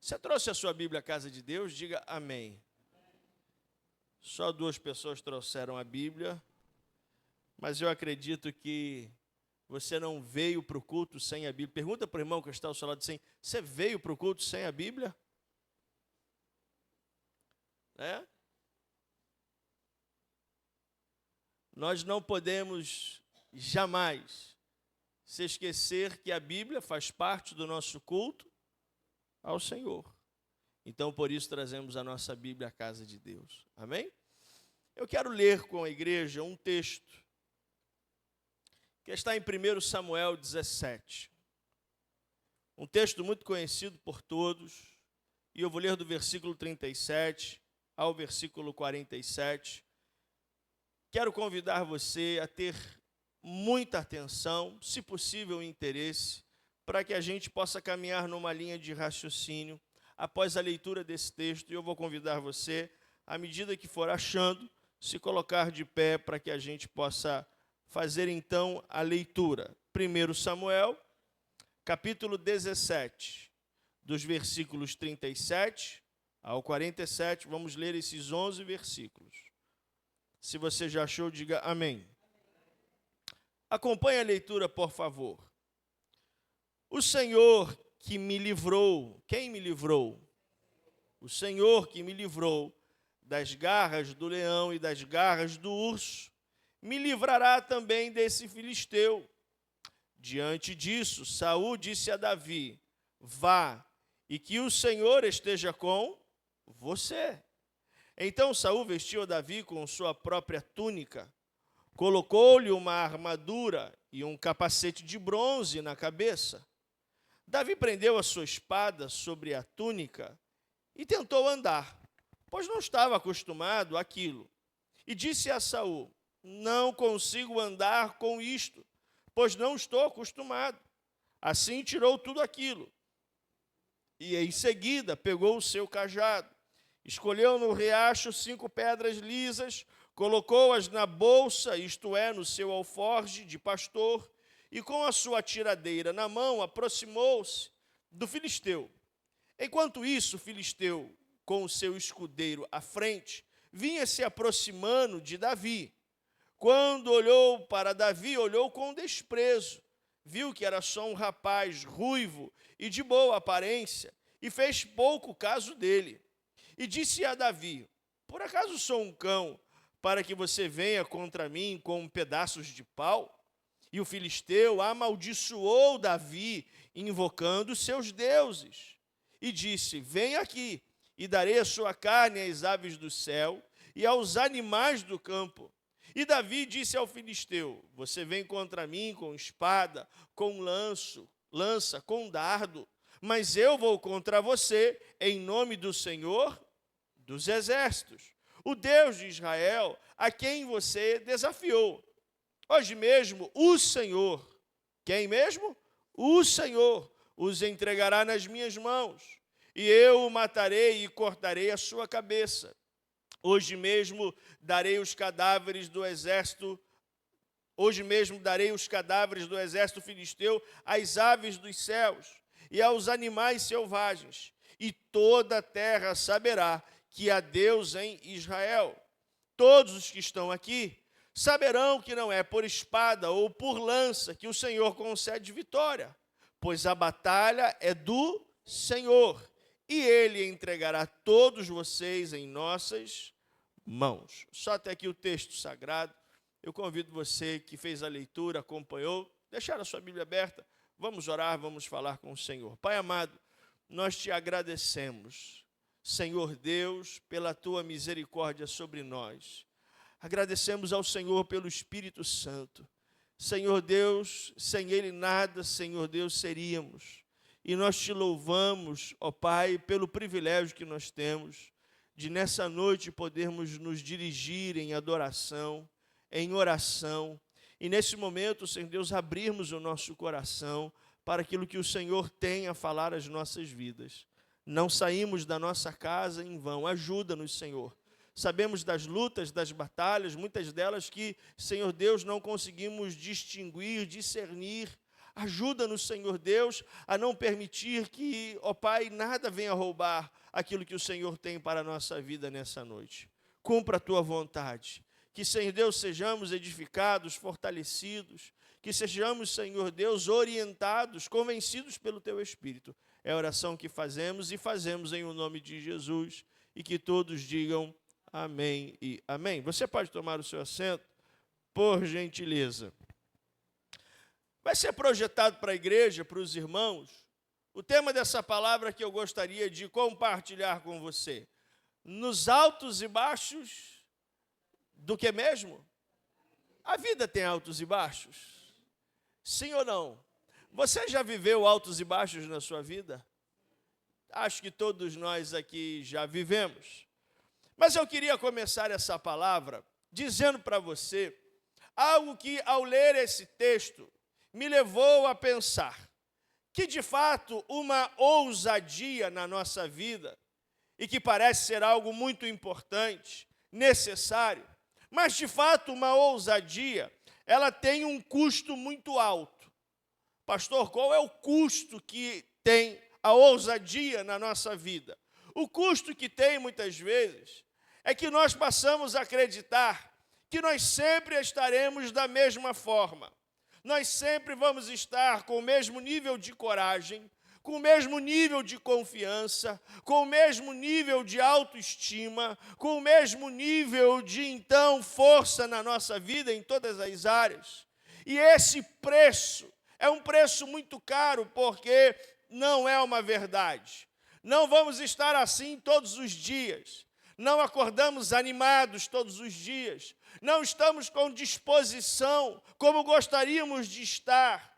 Você trouxe a sua Bíblia à casa de Deus? Diga amém. Só 2 pessoas trouxeram a Bíblia, mas eu acredito que você não veio para o culto sem a Bíblia. Pergunta para o irmão que está ao seu lado assim, você veio para o culto sem a Bíblia? É? Nós não podemos jamais se esquecer que a Bíblia faz parte do nosso culto ao Senhor. Então, por isso, trazemos a nossa Bíblia à casa de Deus. Amém? Eu quero ler com a igreja um texto que está em 1 Samuel 17. Um texto muito conhecido por todos, e eu vou ler do versículo 37 ao versículo 47. Quero convidar você a ter muita atenção, se possível interesse, para que a gente possa caminhar numa linha de raciocínio após a leitura desse texto. E eu vou convidar você, à medida que for achando, se colocar de pé para que a gente possa fazer então a leitura. 1 Samuel, capítulo 17, dos versículos 37 ao 47, vamos ler esses 11 versículos. Se você já achou, diga amém. Acompanhe a leitura, por favor. O Senhor que me livrou, quem me livrou? O Senhor que me livrou das garras do leão e das garras do urso, me livrará também desse filisteu. Diante disso, Saul disse a Davi, vá, e que o Senhor esteja com você. Então Saul vestiu a Davi com sua própria túnica, colocou-lhe uma armadura e um capacete de bronze na cabeça. Davi prendeu a sua espada sobre a túnica e tentou andar, pois não estava acostumado àquilo. E disse a Saul, não consigo andar com isto, pois não estou acostumado. Assim tirou tudo aquilo. E em seguida pegou o seu cajado, escolheu no riacho 5 pedras lisas, colocou-as na bolsa, isto é, no seu alforje de pastor, e com a sua tiradeira na mão aproximou-se do filisteu. Enquanto isso, o filisteu, com o seu escudeiro à frente, vinha se aproximando de Davi. Quando olhou para Davi, olhou com desprezo, viu que era só um rapaz ruivo e de boa aparência, e fez pouco caso dele. E disse a Davi, por acaso sou um cão, para que você venha contra mim com pedaços de pau? E o filisteu amaldiçoou Davi, invocando seus deuses. E disse, vem aqui, e darei a sua carne às aves do céu e aos animais do campo. E Davi disse ao filisteu, você vem contra mim com espada, com lança, com dardo, mas eu vou contra você em nome do Senhor dos exércitos, o Deus de Israel, a quem você desafiou. Hoje mesmo, o Senhor, quem mesmo? O Senhor os entregará nas minhas mãos, e eu o matarei e cortarei a sua cabeça. Hoje mesmo darei os cadáveres do exército, filisteu às aves dos céus e aos animais selvagens, e toda a terra saberá que há Deus em Israel. Todos os que estão aqui saberão que não é por espada ou por lança que o Senhor concede vitória, pois a batalha é do Senhor, e Ele entregará todos vocês em nossas mãos. Só até aqui o texto sagrado. Eu convido você que fez a leitura, acompanhou, deixar a sua Bíblia aberta. Vamos orar, vamos falar com o Senhor. Pai amado, nós te agradecemos, Senhor Deus, pela tua misericórdia sobre nós. Agradecemos ao Senhor pelo Espírito Santo. Senhor Deus, sem Ele nada, Senhor Deus, seríamos. E nós te louvamos, ó Pai, pelo privilégio que nós temos de nessa noite podermos nos dirigir em adoração, em oração, e nesse momento, Senhor Deus, abrirmos o nosso coração para aquilo que o Senhor tem a falar às nossas vidas. Não saímos da nossa casa em vão, ajuda-nos, Senhor. Sabemos das lutas, das batalhas, muitas delas que, Senhor Deus, não conseguimos distinguir, discernir Ajuda-nos, Senhor Deus, a não permitir que, ó Pai, nada venha roubar aquilo que o Senhor tem para a nossa vida nessa noite. Cumpra a tua vontade. Que, Senhor Deus, sejamos edificados, fortalecidos, que sejamos, Senhor Deus, orientados, convencidos pelo teu Espírito. É a oração que fazemos e fazemos em o nome de Jesus. E que todos digam amém e amém. Você pode tomar o seu assento, por gentileza. Vai ser projetado para a igreja, para os irmãos, o tema dessa palavra que eu gostaria de compartilhar com você. Nos altos e baixos do que mesmo? A vida tem altos e baixos? Sim ou não? Você já viveu altos e baixos na sua vida? Acho que todos nós aqui já vivemos. Mas eu queria começar essa palavra dizendo para você algo que, ao ler esse texto, me levou a pensar que, de fato, uma ousadia na nossa vida, e que parece ser algo muito importante, necessário, mas, de fato, uma ousadia, ela tem um custo muito alto. Pastor, qual é o custo que tem a ousadia na nossa vida? O custo que tem, muitas vezes, é que nós passamos a acreditar que nós sempre estaremos da mesma forma. Nós sempre vamos estar com o mesmo nível de coragem, com o mesmo nível de confiança, com o mesmo nível de autoestima, com o mesmo nível de, então, força na nossa vida em todas as áreas. E esse preço é um preço muito caro, porque não é uma verdade. Não vamos estar assim todos os dias. Não acordamos animados todos os dias. Não estamos com disposição, como gostaríamos de estar,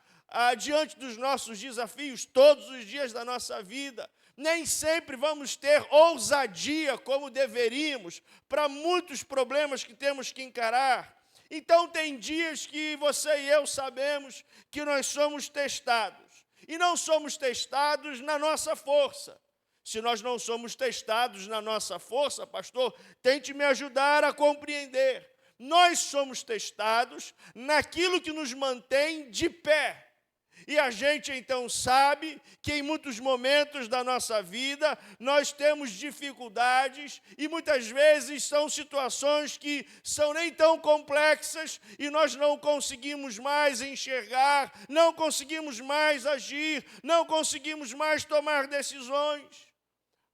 diante dos nossos desafios todos os dias da nossa vida. Nem sempre vamos ter ousadia como deveríamos para muitos problemas que temos que encarar. Então, tem dias que você e eu sabemos que nós somos testados. E não somos testados na nossa força. Se nós não somos testados na nossa força, pastor, tente me ajudar a compreender. Nós somos testados naquilo que nos mantém de pé. E a gente, então, sabe que em muitos momentos da nossa vida nós temos dificuldades e muitas vezes são situações que são nem tão complexas e nós não conseguimos mais enxergar, não conseguimos mais agir, não conseguimos mais tomar decisões.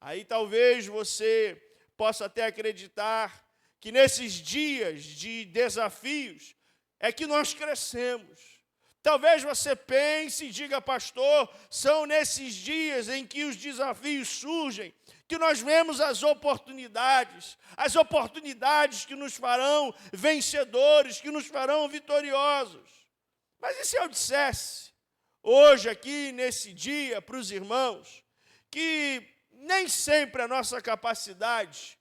Aí talvez você possa até acreditar que nesses dias de desafios é que nós crescemos. Talvez você pense e diga, pastor, são nesses dias em que os desafios surgem que nós vemos as oportunidades que nos farão vencedores, que nos farão vitoriosos. Mas e se eu dissesse, hoje aqui, nesse dia, para os irmãos, que nem sempre a nossa capacidade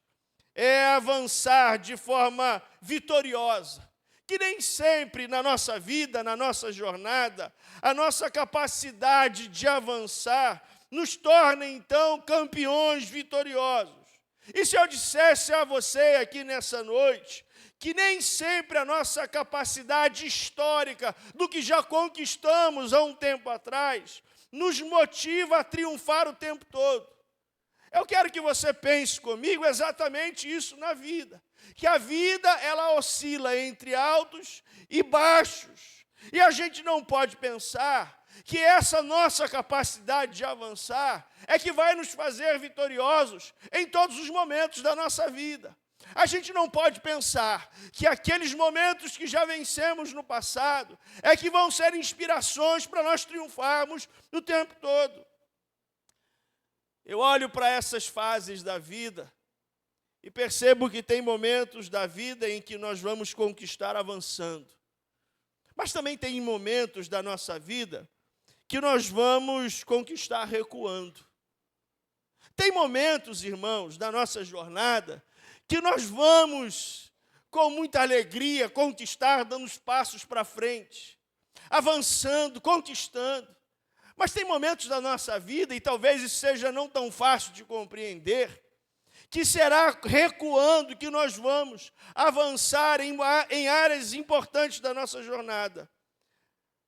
é avançar de forma vitoriosa, que nem sempre na nossa vida, na nossa jornada, a nossa capacidade de avançar nos torna, então, campeões vitoriosos. E se eu dissesse a você aqui nessa noite, que nem sempre a nossa capacidade histórica do que já conquistamos há um tempo atrás, nos motiva a triunfar o tempo todo. Eu quero que você pense comigo exatamente isso na vida. Que a vida, ela oscila entre altos e baixos. E a gente não pode pensar que essa nossa capacidade de avançar é que vai nos fazer vitoriosos em todos os momentos da nossa vida. A gente não pode pensar que aqueles momentos que já vencemos no passado é que vão ser inspirações para nós triunfarmos o tempo todo. Eu olho para essas fases da vida e percebo que tem momentos da vida em que nós vamos conquistar avançando. Mas também tem momentos da nossa vida que nós vamos conquistar recuando. Tem momentos, irmãos, da nossa jornada que nós vamos, com muita alegria, conquistar, dando os passos para frente, avançando, conquistando. Mas tem momentos da nossa vida, e talvez isso seja não tão fácil de compreender, que será recuando que nós vamos avançar em áreas importantes da nossa jornada.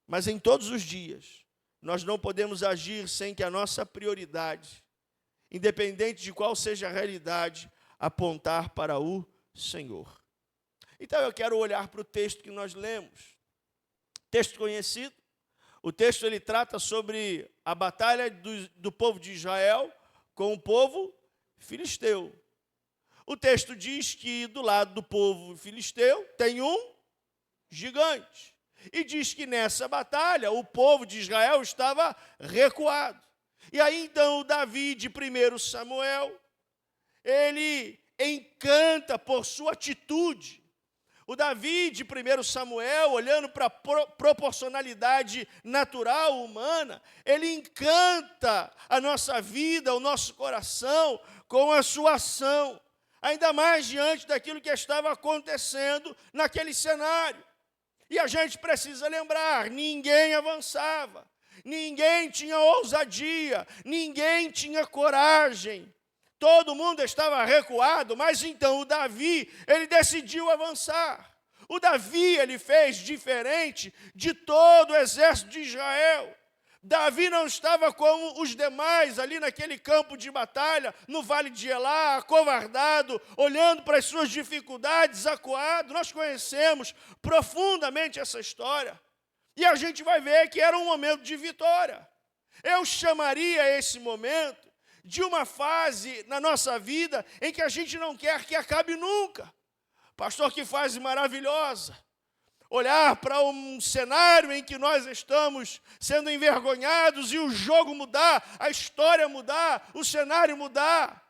Mas em todos os dias, nós não podemos agir sem que a nossa prioridade, independente de qual seja a realidade, apontar para o Senhor. Então eu quero olhar para o texto que nós lemos. Texto conhecido. O texto ele trata sobre a batalha do povo de Israel com o povo filisteu. O texto diz que do lado do povo filisteu tem um gigante. E diz que nessa batalha o povo de Israel estava recuado. E aí então o Davi de 1 Samuel, ele encanta por sua atitude. O Davi de 1 Samuel, olhando para a proporcionalidade natural, humana, ele encanta a nossa vida, o nosso coração, com a sua ação. Ainda mais diante daquilo que estava acontecendo naquele cenário. E a gente precisa lembrar, ninguém avançava, ninguém tinha ousadia, ninguém tinha coragem. Todo mundo estava recuado, mas então o Davi, ele decidiu avançar. O Davi, ele fez diferente de todo o exército de Israel. Davi não estava como os demais ali naquele campo de batalha, no vale de Elá, acovardado, olhando para as suas dificuldades, acuado. Nós conhecemos profundamente essa história. E a gente vai ver que era um momento de vitória. Eu chamaria esse momento de uma fase na nossa vida em que a gente não quer que acabe nunca. Pastor, que fase maravilhosa. Olhar para um cenário em que nós estamos sendo envergonhados e o jogo mudar, a história mudar, o cenário mudar.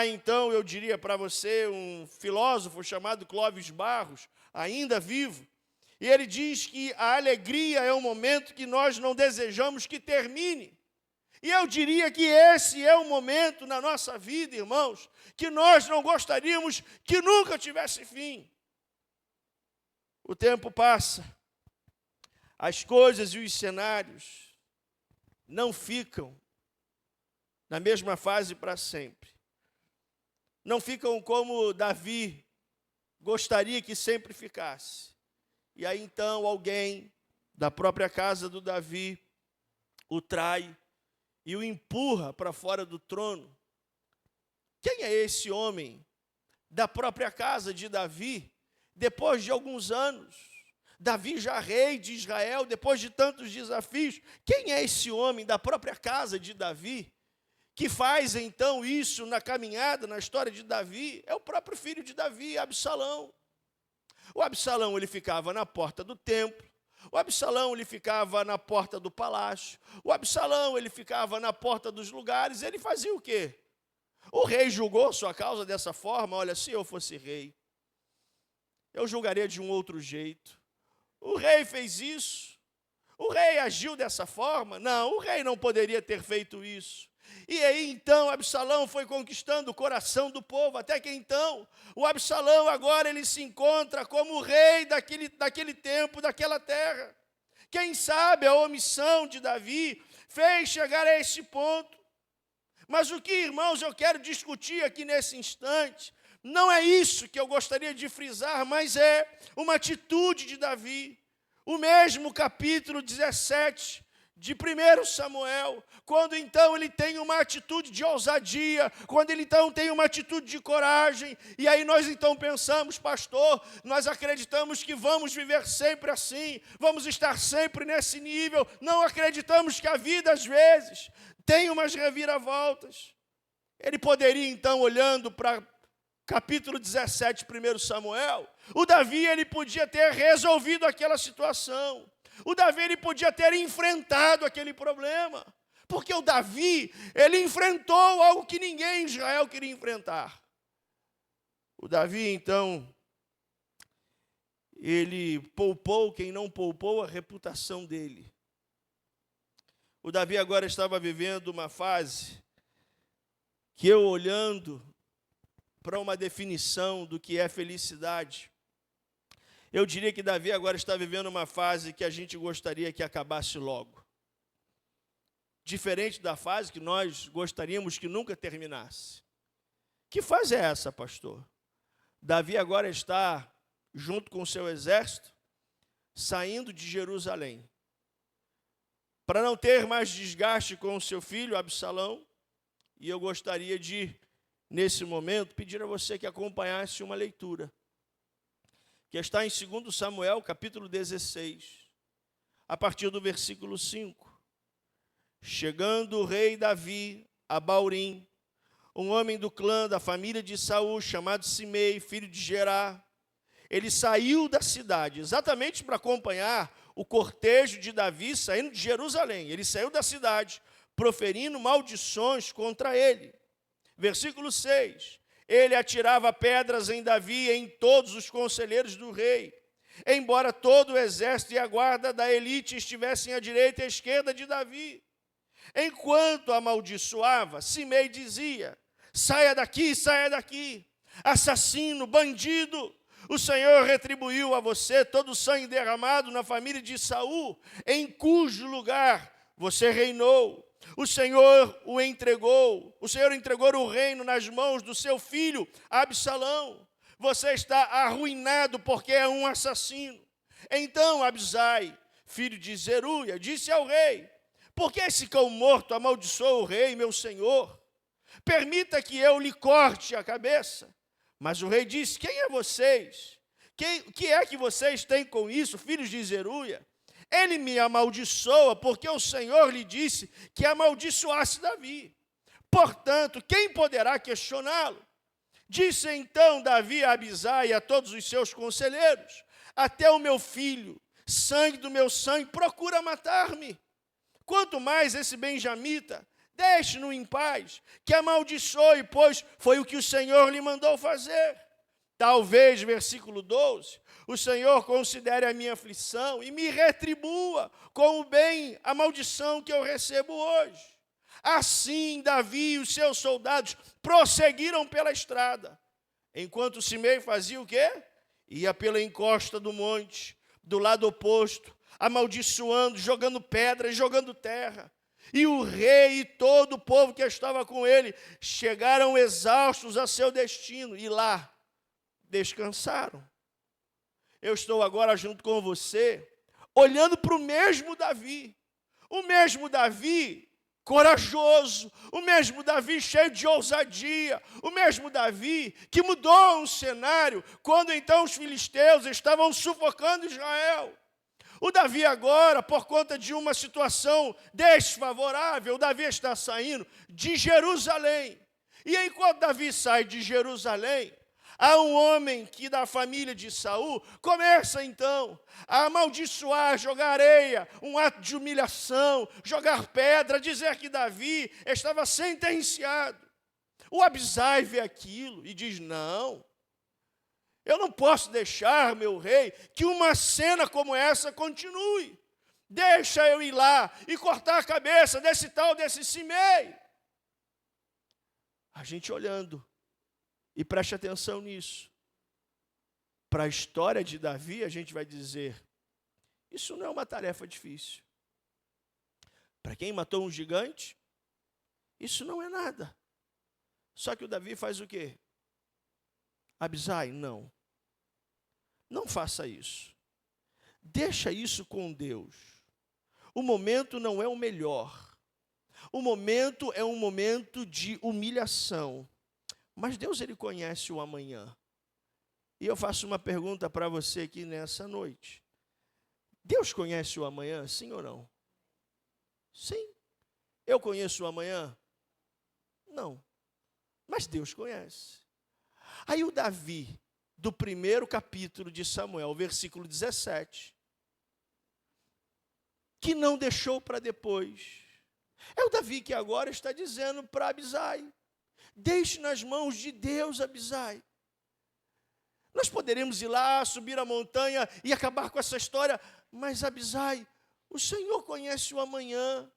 Então eu diria para você, um filósofo chamado Clóvis Barros, ainda vivo, e ele diz que a alegria é um momento que nós não desejamos que termine. E eu diria que esse é um momento na nossa vida, irmãos, que nós não gostaríamos que nunca tivesse fim. O tempo passa, as coisas e os cenários não ficam na mesma fase para sempre. Não ficam como Davi gostaria que sempre ficasse. E aí então alguém da própria casa do Davi o trai e o empurra para fora do trono. Quem é esse homem da própria casa de Davi? Depois de alguns anos, Davi já rei de Israel, depois de tantos desafios, quem é esse homem da própria casa de Davi, que faz então isso na caminhada, na história de Davi? É o próprio filho de Davi, Absalão. O Absalão, ele ficava na porta do templo, o Absalão, ele ficava na porta do palácio, o Absalão, ele ficava na porta dos lugares, ele fazia o quê? O rei julgou sua causa dessa forma, olha, se eu fosse rei, eu julgaria de um outro jeito. O rei fez isso. O rei agiu dessa forma. Não, o rei não poderia ter feito isso. E aí, então, Absalão foi conquistando o coração do povo, até que então, o Absalão agora ele se encontra como rei daquele tempo, daquela terra. Quem sabe a omissão de Davi fez chegar a esse ponto. Mas o que, irmãos, eu quero discutir aqui nesse instante, não é isso que eu gostaria de frisar, mas é uma atitude de Davi. O mesmo capítulo 17 de 1 Samuel, quando então ele tem uma atitude de ousadia, quando ele então tem uma atitude de coragem, e aí nós então pensamos, pastor, nós acreditamos que vamos viver sempre assim, vamos estar sempre nesse nível, não acreditamos que a vida às vezes tem umas reviravoltas. Ele poderia então, olhando para capítulo 17, 1 Samuel, o Davi ele podia ter resolvido aquela situação. O Davi ele podia ter enfrentado aquele problema. Porque o Davi, ele enfrentou algo que ninguém em Israel queria enfrentar. O Davi, então, ele poupou quem não poupou a reputação dele. O Davi agora estava vivendo uma fase que eu, olhando para uma definição do que é felicidade, eu diria que Davi agora está vivendo uma fase que a gente gostaria que acabasse logo. Diferente da fase que nós gostaríamos que nunca terminasse. Que fase é essa, pastor? Davi agora está, junto com o seu exército, saindo de Jerusalém. para não ter mais desgaste com o seu filho, Absalão, e eu gostaria de, nesse momento, pedir a você que acompanhasse uma leitura, que está em 2 Samuel, capítulo 16, a partir do versículo 5. Chegando o rei Davi a Baurim, um homem do clã da família de Saul, chamado Simei, filho de Gerá, ele saiu da cidade, exatamente para acompanhar o cortejo de Davi saindo de Jerusalém. Ele saiu da cidade, proferindo maldições contra ele. Versículo 6. Ele atirava pedras em Davi e em todos os conselheiros do rei, embora todo o exército e a guarda da elite estivessem à direita e à esquerda de Davi. Enquanto amaldiçoava, Simei dizia: saia daqui, assassino, bandido. O Senhor retribuiu a você todo o sangue derramado na família de Saul, em cujo lugar você reinou. O Senhor entregou o reino nas mãos do seu filho Absalão. Você está arruinado porque é um assassino. Então Abisai, filho de Zeruia, disse ao rei: por que esse cão morto amaldiçoou o rei, meu senhor? Permita que eu lhe corte a cabeça. Mas o rei disse: quem é vocês? Que é que vocês têm com isso, filhos de Zeruia? Ele me amaldiçoa porque o Senhor lhe disse que amaldiçoasse Davi. Portanto, quem poderá questioná-lo? Disse então Davi a Abisai e a todos os seus conselheiros: até o meu filho, sangue do meu sangue, procura matar-me. Quanto mais esse benjamita, deixe-no em paz, que amaldiçoe, pois foi o que o Senhor lhe mandou fazer. Talvez, versículo 12, o Senhor considere a minha aflição e me retribua com o bem a maldição que eu recebo hoje. Assim, Davi e os seus soldados prosseguiram pela estrada, enquanto Simei fazia o quê? Ia pela encosta do monte, do lado oposto, amaldiçoando, jogando pedras, jogando terra. E o rei e todo o povo que estava com ele chegaram exaustos a seu destino e lá descansaram. Eu estou agora junto com você, olhando para o mesmo Davi corajoso, o mesmo Davi cheio de ousadia, o mesmo Davi que mudou um cenário quando então os filisteus estavam sufocando Israel. O Davi agora, por conta de uma situação desfavorável, o Davi está saindo de Jerusalém. E enquanto Davi sai de Jerusalém, há um homem que da família de Saul começa então a amaldiçoar, jogar areia, um ato de humilhação, jogar pedra, dizer que Davi estava sentenciado. O Abisai vê aquilo e diz: não, eu não posso deixar, meu rei, que uma cena como essa continue. Deixa eu ir lá e cortar a cabeça desse Simei. A gente olhando, e preste atenção nisso. Para a história de Davi, a gente vai dizer: isso não é uma tarefa difícil. Para quem matou um gigante, isso não é nada. Só que o Davi faz o quê? Abisai, não. Não faça isso. Deixa isso com Deus. O momento não é o melhor. O momento é um momento de humilhação. Mas Deus, Ele conhece o amanhã. E eu faço uma pergunta para você aqui nessa noite. Deus conhece o amanhã, sim ou não? Sim. Eu conheço o amanhã? Não. Mas Deus conhece. Aí o Davi, do primeiro capítulo de Samuel, versículo 17, que não deixou para depois. É o Davi que agora está dizendo para Abisai: deixe nas mãos de Deus, Abisai. Nós poderíamos ir lá, subir a montanha e acabar com essa história, mas Abisai, o Senhor conhece o amanhã.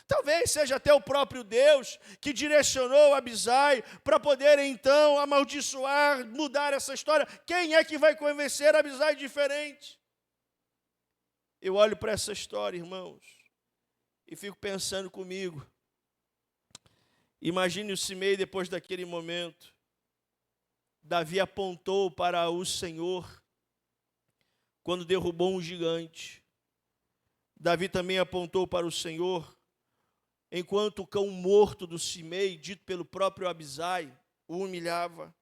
Talvez seja até o próprio Deus que direcionou Abisai para poder então amaldiçoar, mudar essa história. Quem é que vai convencer Abisai diferente? Eu olho para essa história, irmãos, e fico pensando comigo. Imagine o Simei depois daquele momento. Davi apontou para o Senhor quando derrubou um gigante. Davi também apontou para o Senhor, enquanto o cão morto do Simei, dito pelo próprio Abisai, o humilhava.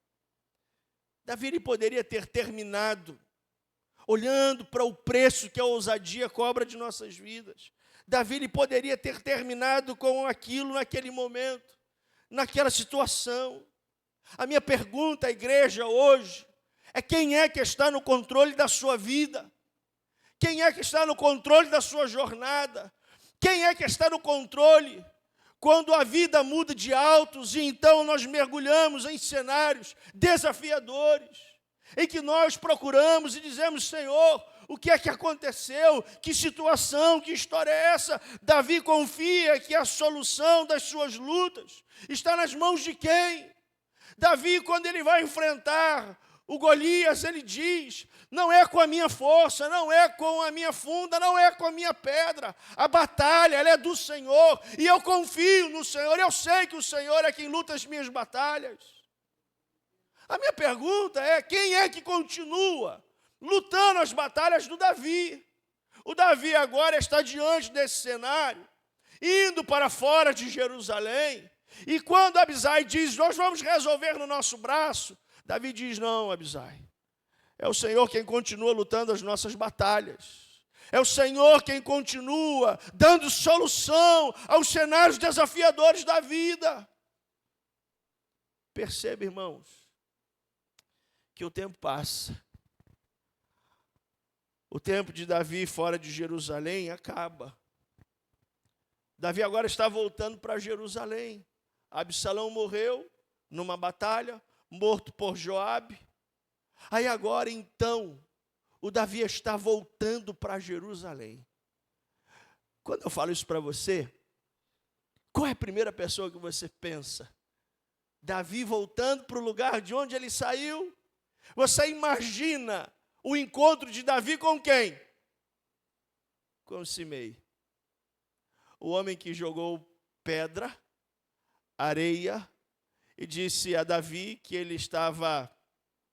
Davi ele poderia ter terminado olhando para o preço que a ousadia cobra de nossas vidas. Davi ele poderia ter terminado com aquilo naquele momento, naquela situação. A minha pergunta à igreja hoje é: quem é que está no controle da sua vida? Quem é que está no controle da sua jornada? Quem é que está no controle quando a vida muda de altos e então nós mergulhamos em cenários desafiadores, em que nós procuramos e dizemos: Senhor, o que é que aconteceu? Que situação, que história é essa? Davi confia que a solução das suas lutas está nas mãos de quem? Davi, quando ele vai enfrentar o Golias, ele diz: não é com a minha força, não é com a minha funda, não é com a minha pedra. A batalha, ela é do Senhor, e eu confio no Senhor. Eu sei que o Senhor é quem luta as minhas batalhas. A minha pergunta é: quem é que continua lutando as batalhas do Davi? O Davi agora está diante desse cenário, indo para fora de Jerusalém, e quando Abisai diz: nós vamos resolver no nosso braço, Davi diz: não, Abisai, é o Senhor quem continua lutando as nossas batalhas. É o Senhor quem continua dando solução aos cenários desafiadores da vida. Perceba, irmãos, que o tempo passa. O tempo de Davi fora de Jerusalém acaba. Davi agora está voltando para Jerusalém. Absalão morreu numa batalha, morto por Joabe. Aí agora, então, o Davi está voltando para Jerusalém. Quando eu falo isso para você, qual é a primeira pessoa que você pensa? Davi voltando para o lugar de onde ele saiu? Você imagina o encontro de Davi com quem? Com Simei. O homem que jogou pedra, areia, e disse a Davi que ele estava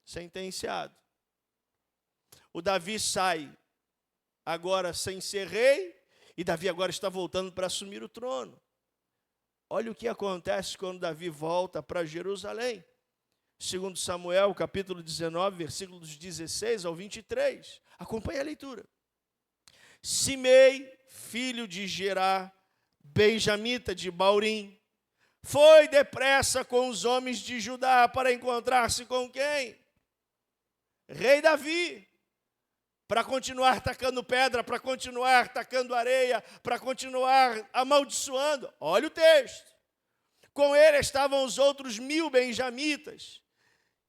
sentenciado. O Davi sai agora sem ser rei, e Davi agora está voltando para assumir o trono. Olha o que acontece quando Davi volta para Jerusalém. Segundo Samuel, capítulo 19, versículos 16 ao 23. Acompanhe a leitura. Simei, filho de Gerá, benjamita de Baurim, foi depressa com os homens de Judá para encontrar-se com quem? Rei Davi, para continuar tacando pedra, para continuar tacando areia, para continuar amaldiçoando. Olha o texto. Com ele estavam os outros 1000 benjamitas,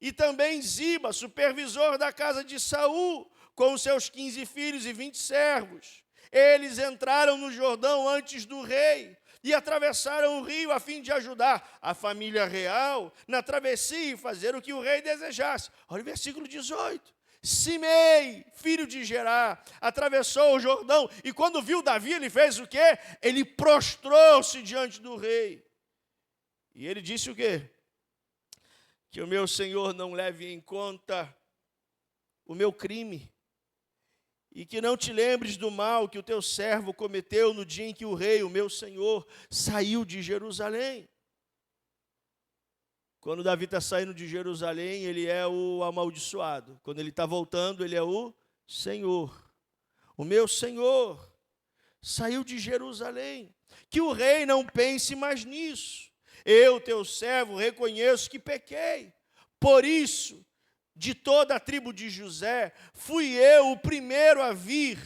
e também Ziba, supervisor da casa de Saul, com seus 15 filhos e 20 servos. Eles entraram no Jordão antes do rei e atravessaram o rio a fim de ajudar a família real na travessia e fazer o que o rei desejasse. Olha o versículo 18. Simei, filho de Gerá, atravessou o Jordão, e quando viu Davi, ele fez o quê? Ele prostrou-se diante do rei. E ele disse o quê? Que o meu senhor não leve em conta o meu crime, e que não te lembres do mal que o teu servo cometeu no dia em que o rei, o meu senhor, saiu de Jerusalém. Quando Davi está saindo de Jerusalém, ele é o amaldiçoado. Quando ele está voltando, ele é o Senhor. O meu Senhor saiu de Jerusalém. Que o rei não pense mais nisso. Eu, teu servo, reconheço que pequei. Por isso, de toda a tribo de José, fui eu o primeiro a vir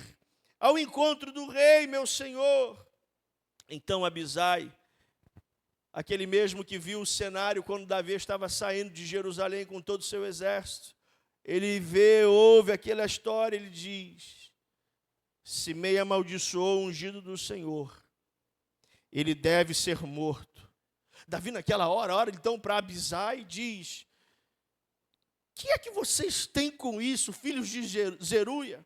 ao encontro do rei, meu senhor. Então Abisai, aquele mesmo que viu o cenário quando Davi estava saindo de Jerusalém com todo o seu exército, ele ouve aquela história, ele diz: Simei amaldiçoou o ungido do Senhor, ele deve ser morto. Davi naquela hora então para Abisai e diz: que é que vocês têm com isso, filhos de Zeruia?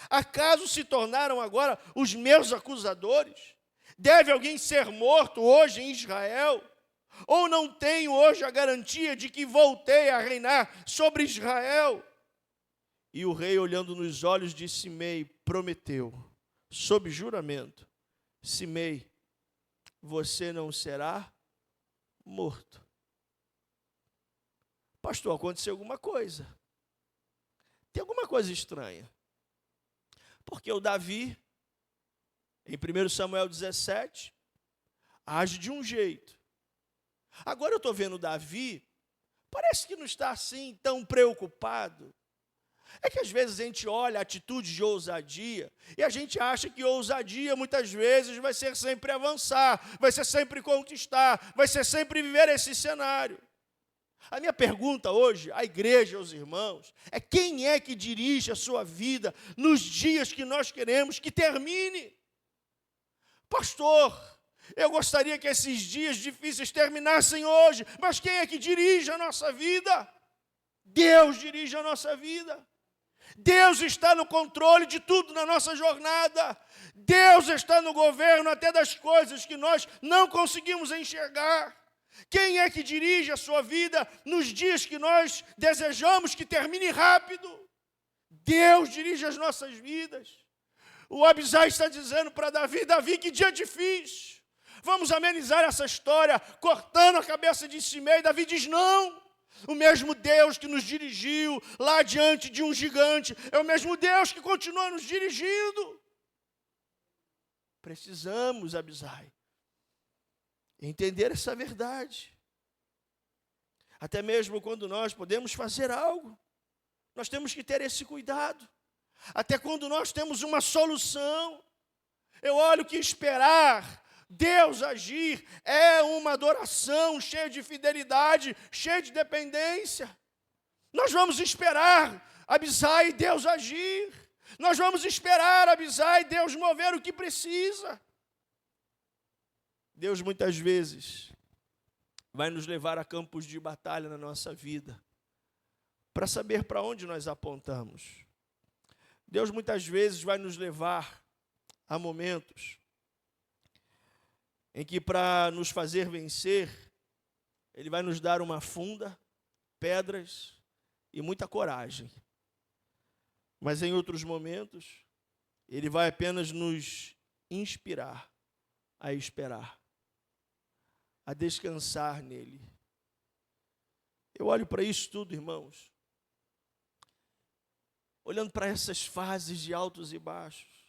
Acaso se tornaram agora os meus acusadores? Deve alguém ser morto hoje em Israel? Ou não tenho hoje a garantia de que voltei a reinar sobre Israel? E o rei, olhando nos olhos de Simei, prometeu: sob juramento: Simei, você não será morto. Pastor, aconteceu alguma coisa. Tem alguma coisa estranha. Porque o Davi, em 1 Samuel 17, age de um jeito. Agora eu estou vendo o Davi, parece que não está assim tão preocupado. É que às vezes a gente olha a atitude de ousadia e a gente acha que ousadia muitas vezes vai ser sempre avançar, vai ser sempre conquistar, vai ser sempre viver esse cenário. A minha pergunta hoje à igreja, aos irmãos, é quem é que dirige a sua vida nos dias que nós queremos que termine? Pastor, eu gostaria que esses dias difíceis terminassem hoje, mas quem é que dirige a nossa vida? Deus dirige a nossa vida. Deus está no controle de tudo na nossa jornada. Deus está no governo até das coisas que nós não conseguimos enxergar. Quem é que dirige a sua vida nos dias que nós desejamos que termine rápido? Deus dirige as nossas vidas. O Abisai está dizendo para Davi: Davi, que dia difícil. Vamos amenizar essa história cortando a cabeça de Simei. Davi diz: não. O mesmo Deus que nos dirigiu lá diante de um gigante é o mesmo Deus que continua nos dirigindo. Precisamos, Abisai, entender essa verdade. Até mesmo quando nós podemos fazer algo, nós temos que ter esse cuidado. Até quando nós temos uma solução, eu olho que esperar Deus agir é uma adoração cheia de fidelidade, cheia de dependência. Nós vamos esperar Abisai Deus agir. Nós vamos esperar Abisai Deus mover o que precisa. Deus muitas vezes vai nos levar a campos de batalha na nossa vida, para saber para onde nós apontamos. Deus muitas vezes vai nos levar a momentos em que, para nos fazer vencer, Ele vai nos dar uma funda, pedras e muita coragem. Mas em outros momentos, Ele vai apenas nos inspirar a esperar, a descansar nele. Eu olho para isso tudo, irmãos, olhando para essas fases de altos e baixos,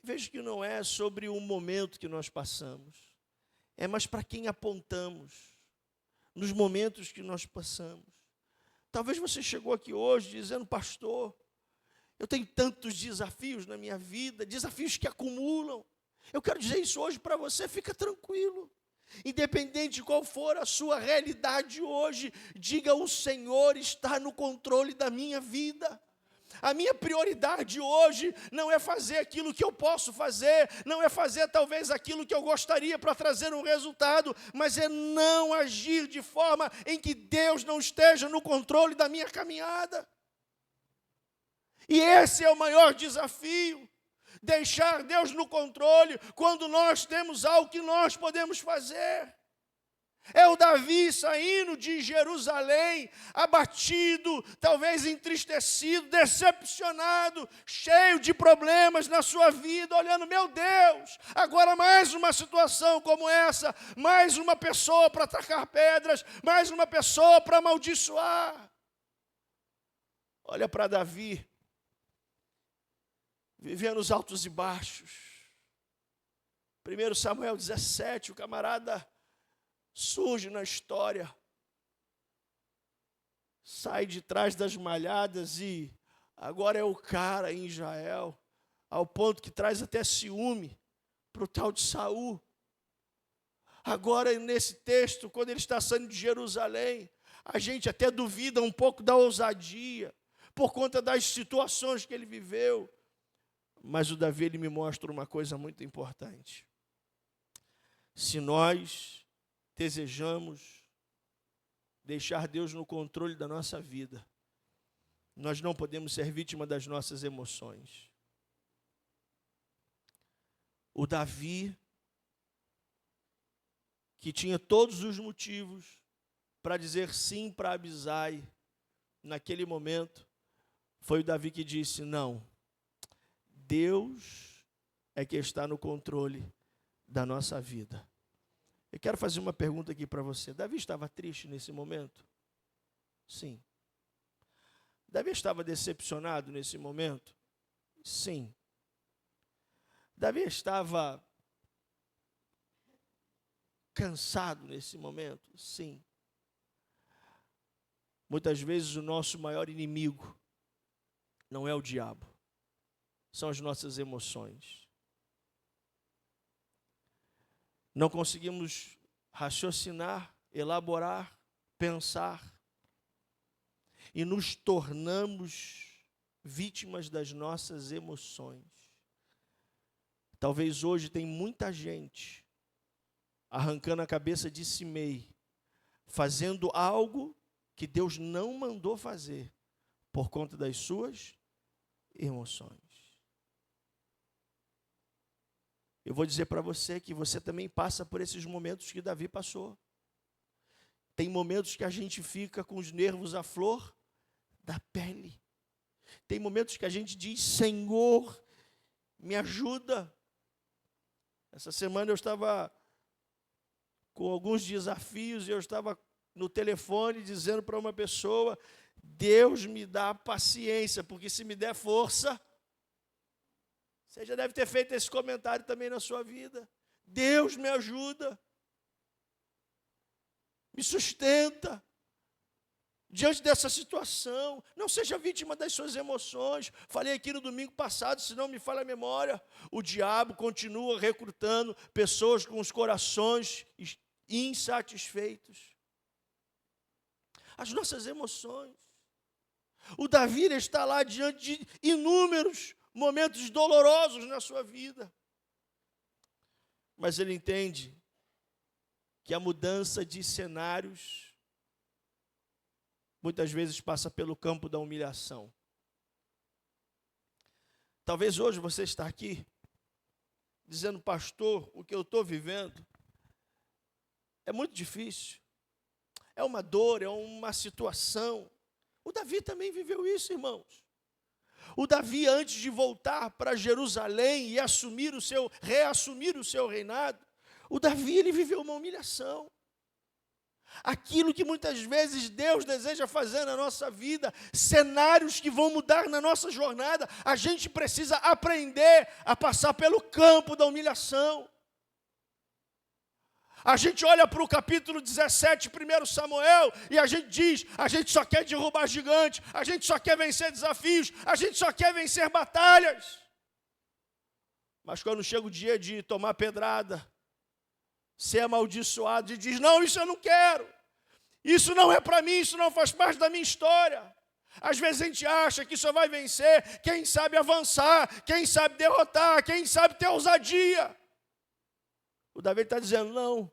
vejo que não é sobre o momento que nós passamos, é mais para quem apontamos, nos momentos que nós passamos. Talvez você chegou aqui hoje dizendo: pastor, eu tenho tantos desafios na minha vida, desafios que acumulam. Eu quero dizer isso hoje para você: fica tranquilo. Independente de qual for a sua realidade hoje, diga: o Senhor está no controle da minha vida. A minha prioridade hoje não é fazer aquilo que eu posso fazer, não é fazer talvez aquilo que eu gostaria para trazer um resultado, mas é não agir de forma em que Deus não esteja no controle da minha caminhada. E esse é o maior desafio, deixar Deus no controle quando nós temos algo que nós podemos fazer. É o Davi saindo de Jerusalém, abatido, talvez entristecido, decepcionado, cheio de problemas na sua vida, olhando: meu Deus, agora mais uma situação como essa, mais uma pessoa para atacar pedras, mais uma pessoa para amaldiçoar. Olha para Davi, vivendo os altos e baixos. 1 Samuel 17, o camarada surge na história, sai de trás das malhadas e agora é o cara em Israel, ao ponto que traz até ciúme para o tal de Saul. Agora, nesse texto, quando ele está saindo de Jerusalém, a gente até duvida um pouco da ousadia, por conta das situações que ele viveu. Mas o Davi, ele me mostra uma coisa muito importante. Se nós desejamos deixar Deus no controle da nossa vida, nós não podemos ser vítima das nossas emoções. O Davi, que tinha todos os motivos para dizer sim para Abisai, naquele momento, foi o Davi que disse: não, Deus é que está no controle da nossa vida. Eu quero fazer uma pergunta aqui para você. Davi estava triste nesse momento? Sim. Davi estava decepcionado nesse momento? Sim. Davi estava cansado nesse momento? Sim. Muitas vezes o nosso maior inimigo não é o diabo, são as nossas emoções. Não conseguimos raciocinar, elaborar, pensar e nos tornamos vítimas das nossas emoções. Talvez hoje tem muita gente arrancando a cabeça de Simei, fazendo algo que Deus não mandou fazer por conta das suas emoções. Eu vou dizer para você que você também passa por esses momentos que Davi passou. Tem momentos que a gente fica com os nervos à flor da pele. Tem momentos que a gente diz: Senhor, me ajuda. Essa semana eu estava com alguns desafios e eu estava no telefone dizendo para uma pessoa: Deus me dá paciência, porque se me der força... Você já deve ter feito esse comentário também na sua vida. Deus me ajuda, me sustenta diante dessa situação. Não seja vítima das suas emoções. Falei aqui no domingo passado, se não me falha a memória, o diabo continua recrutando pessoas com os corações insatisfeitos. As nossas emoções. O Davi está lá diante de inúmeros momentos dolorosos na sua vida. Mas ele entende que a mudança de cenários muitas vezes passa pelo campo da humilhação. Talvez hoje você está aqui dizendo: pastor, o que eu estou vivendo é muito difícil. É uma dor, é uma situação. O Davi também viveu isso, irmãos. O Davi, antes de voltar para Jerusalém e reassumir o seu reinado, o Davi, ele viveu uma humilhação. Aquilo que muitas vezes Deus deseja fazer na nossa vida, cenários que vão mudar na nossa jornada, a gente precisa aprender a passar pelo campo da humilhação. A gente olha para o capítulo 17, 1 Samuel, e a gente diz: a gente só quer derrubar gigante, a gente só quer vencer desafios, a gente só quer vencer batalhas. Mas quando chega o dia de tomar pedrada, ser amaldiçoado, e diz: não, isso eu não quero, isso não é para mim, isso não faz parte da minha história. Às vezes a gente acha que só vai vencer quem sabe avançar, quem sabe derrotar, quem sabe ter ousadia. O Davi está dizendo: não,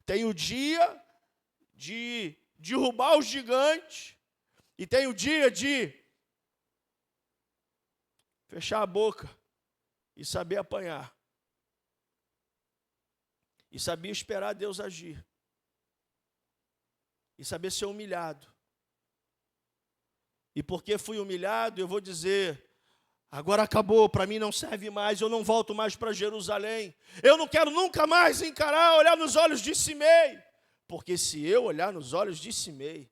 tem o dia de derrubar os gigantes e tem o dia de fechar a boca e saber apanhar. E saber esperar Deus agir. E saber ser humilhado. E porque fui humilhado, eu vou dizer: agora acabou, para mim não serve mais, eu não volto mais para Jerusalém. Eu não quero nunca mais olhar nos olhos de Simei. Porque se eu olhar nos olhos de Simei,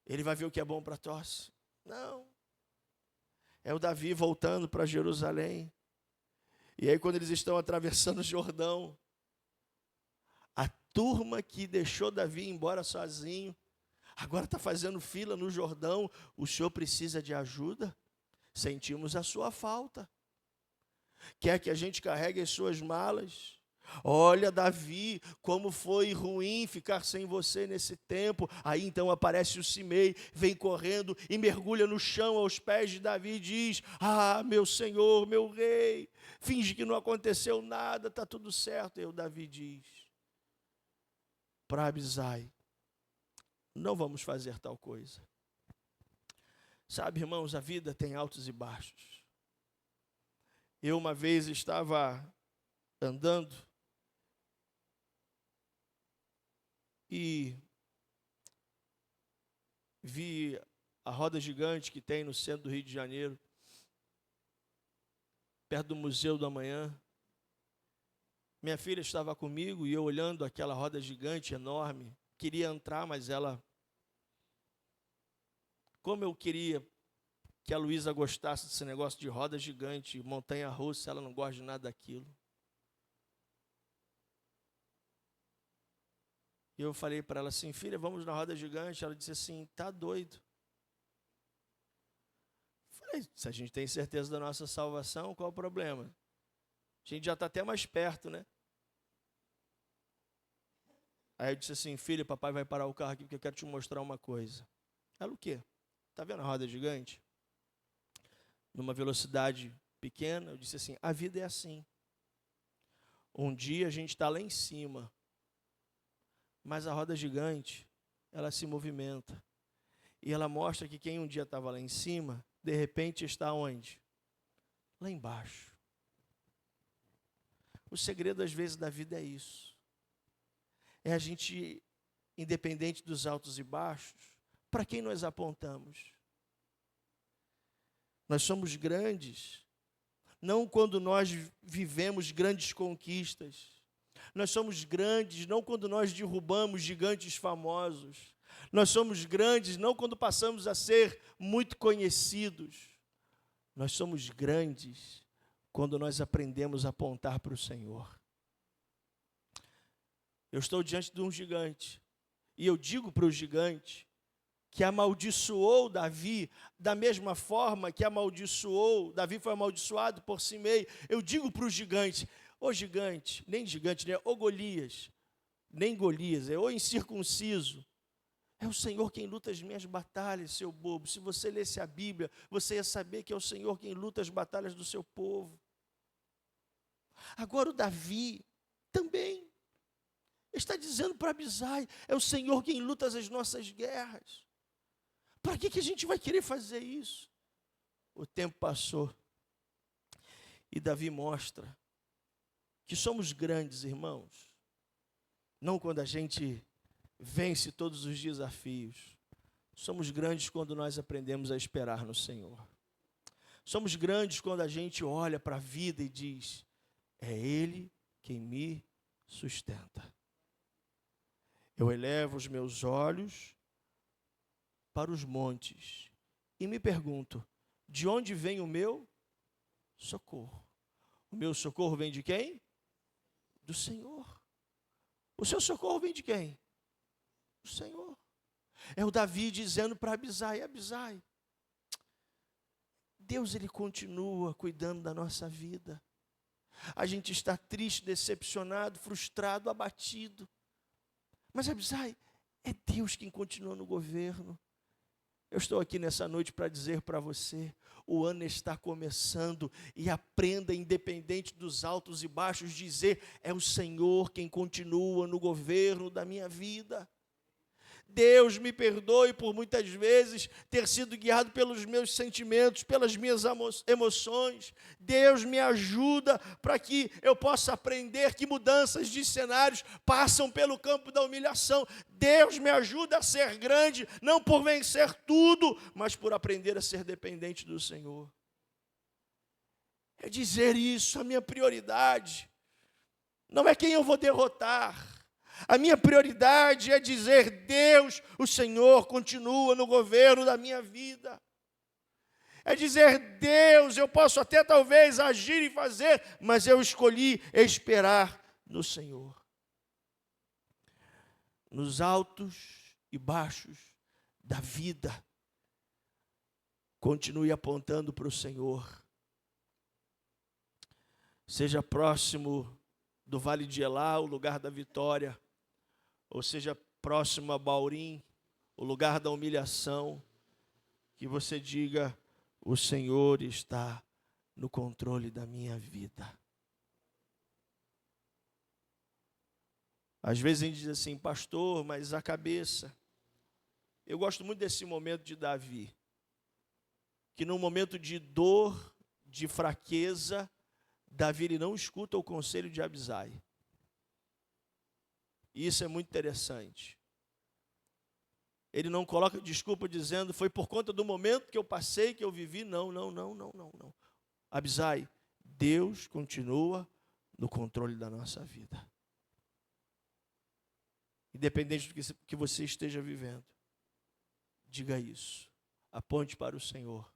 ele vai ver o que é bom para tosse. Não. É o Davi voltando para Jerusalém. E aí quando eles estão atravessando o Jordão, a turma que deixou Davi embora sozinho, agora está fazendo fila no Jordão. O senhor precisa de ajuda? Sentimos a sua falta. Quer que a gente carregue as suas malas? Olha, Davi, como foi ruim ficar sem você nesse tempo. Aí então aparece o Simei, vem correndo e mergulha no chão aos pés de Davi e diz: ah, meu senhor, meu rei, finge que não aconteceu nada, está tudo certo. E o Davi diz para Abisai: não vamos fazer tal coisa. Sabe, irmãos, a vida tem altos e baixos. Eu uma vez estava andando e vi a roda gigante que tem no centro do Rio de Janeiro. perto do Museu do Amanhã. Minha filha estava comigo e eu olhando aquela roda gigante, enorme. Queria entrar, mas ela... Como eu queria que a Luísa gostasse desse negócio de roda gigante, montanha-russa, ela não gosta de nada daquilo. E eu falei para ela assim, filha, vamos na roda gigante. Ela disse assim, tá doido. Falei, se a gente tem certeza da nossa salvação, qual o problema? A gente já está até mais perto, né? Aí eu disse assim, filha, papai vai parar o carro aqui porque eu quero te mostrar uma coisa. Ela, o quê? Está vendo a roda gigante? Numa velocidade pequena, eu disse assim, a vida é assim. Um dia a gente está lá em cima, mas a roda gigante, ela se movimenta. E ela mostra que quem um dia estava lá em cima, de repente está onde? Lá embaixo. O segredo, às vezes, da vida é isso. É a gente, independente dos altos e baixos, para quem nós apontamos? Nós somos grandes, não quando nós vivemos grandes conquistas. Nós somos grandes, não quando nós derrubamos gigantes famosos. Nós somos grandes, não quando passamos a ser muito conhecidos. Nós somos grandes quando nós aprendemos a apontar para o Senhor. Eu estou diante de um gigante, e eu digo para o gigante, que amaldiçoou Davi, da mesma forma que Davi foi amaldiçoado por Simei. Eu digo para o gigante, ô gigante, nem gigante, né? Ô Golias, nem Golias, é o incircunciso. É o Senhor quem luta as minhas batalhas, seu bobo. Se você lesse a Bíblia, você ia saber que é o Senhor quem luta as batalhas do seu povo. Agora o Davi também está dizendo para Abisai, é o Senhor quem luta as nossas guerras. Para que a gente vai querer fazer isso? O tempo passou e Davi mostra que somos grandes, irmãos. Não quando a gente vence todos os desafios. Somos grandes quando nós aprendemos a esperar no Senhor. Somos grandes quando a gente olha para a vida e diz, é Ele quem me sustenta. Eu elevo os meus olhos para os montes e me pergunto, de onde vem o meu socorro? O meu socorro vem de quem? Do Senhor. O seu socorro vem de quem? Do Senhor. É o Davi dizendo para Abisai, Abisai, Deus ele continua cuidando da nossa vida. A gente está triste, decepcionado, frustrado, abatido. Mas Abisai, é Deus quem continua no governo. Eu estou aqui nessa noite para dizer para você, o ano está começando e aprenda, independente dos altos e baixos, dizer, é o Senhor quem continua no governo da minha vida. Deus me perdoe por muitas vezes ter sido guiado pelos meus sentimentos, pelas minhas emoções. Deus me ajuda para que eu possa aprender que mudanças de cenários passam pelo campo da humilhação. Deus me ajuda a ser grande, não por vencer tudo, mas por aprender a ser dependente do Senhor. É dizer isso, a minha prioridade não é quem eu vou derrotar. A minha prioridade é dizer, Deus, o Senhor continua no governo da minha vida. É dizer, Deus, eu posso até talvez agir e fazer, mas eu escolhi esperar no Senhor. Nos altos e baixos da vida, continue apontando para o Senhor. Seja próximo do Vale de Elá, o lugar da vitória, ou seja, próximo a Baurim, o lugar da humilhação, que você diga, o Senhor está no controle da minha vida. Às vezes a gente diz assim, pastor, mas a cabeça. Eu gosto muito desse momento de Davi, que num momento de dor, de fraqueza, Davi ele não escuta o conselho de Abisai. E isso é muito interessante. Ele não coloca desculpa dizendo, foi por conta do momento que eu passei, que eu vivi. Não. Abisai, Deus continua no controle da nossa vida. Independente do que você esteja vivendo, diga isso. Aponte para o Senhor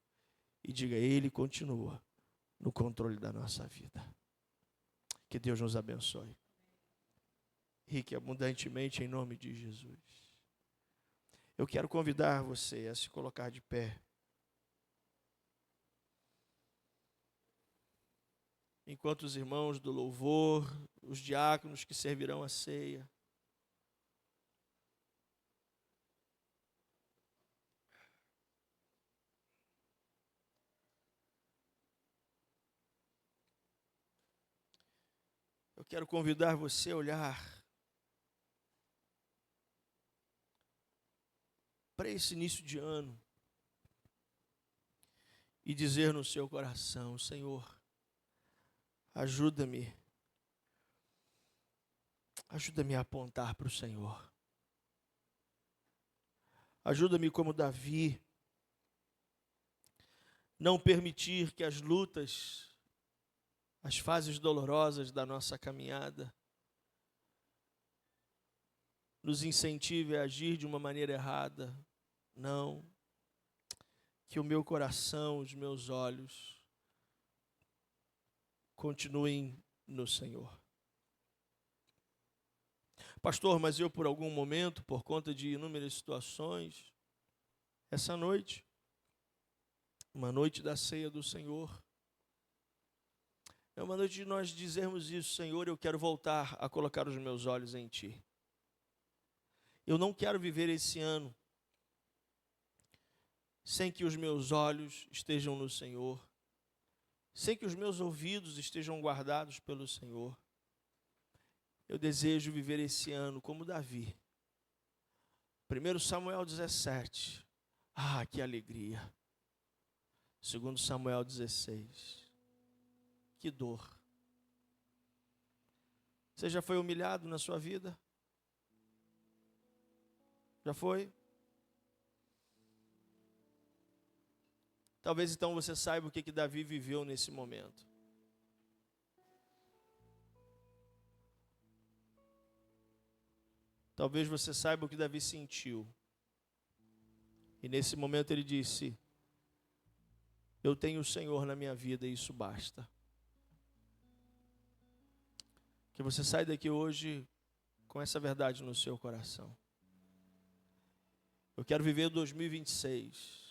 e diga: Ele continua no controle da nossa vida. Que Deus nos abençoe. Rique abundantemente em nome de Jesus. Eu quero convidar você a se colocar de pé. Enquanto os irmãos do louvor, os diáconos que servirão a ceia, eu quero convidar você a olhar para esse início de ano e dizer no seu coração: Senhor, ajuda-me a apontar para o Senhor. Ajuda-me, como Davi, não permitir que as lutas, as fases dolorosas da nossa caminhada, nos incentive a agir de uma maneira errada. Não. Que o meu coração, os meus olhos continuem no Senhor. Pastor, mas eu por algum momento, por conta de inúmeras situações, essa noite, uma noite da ceia do Senhor, é uma noite de nós dizermos isso: Senhor, eu quero voltar a colocar os meus olhos em Ti. Eu não quero viver esse ano sem que os meus olhos estejam no Senhor, sem que os meus ouvidos estejam guardados pelo Senhor. Eu desejo viver esse ano como Davi. 1 Samuel 17. Ah, que alegria. 2 Samuel 16. Que dor. Você já foi humilhado na sua vida? Já foi? Talvez então você saiba o que Davi viveu nesse momento. Talvez você saiba o que Davi sentiu. E nesse momento ele disse: eu tenho o Senhor na minha vida e isso basta. Que você saia daqui hoje com essa verdade no seu coração. Eu quero viver 2026.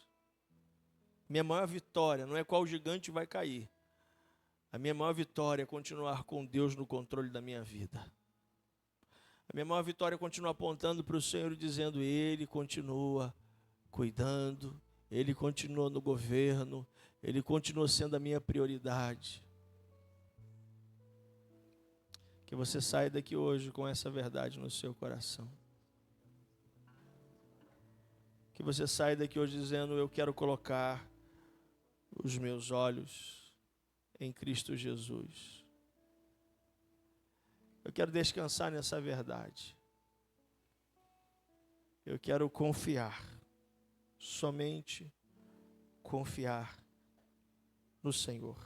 Minha maior vitória não é qual gigante vai cair. A minha maior vitória é continuar com Deus no controle da minha vida. A minha maior vitória é continuar apontando para o Senhor e dizendo: Ele continua cuidando, Ele continua no governo, Ele continua sendo a minha prioridade. Que você saia daqui hoje com essa verdade no seu coração. Que você saia daqui hoje dizendo: eu quero colocar os meus olhos em Cristo Jesus. Eu quero descansar nessa verdade. Eu quero confiar, somente confiar no Senhor.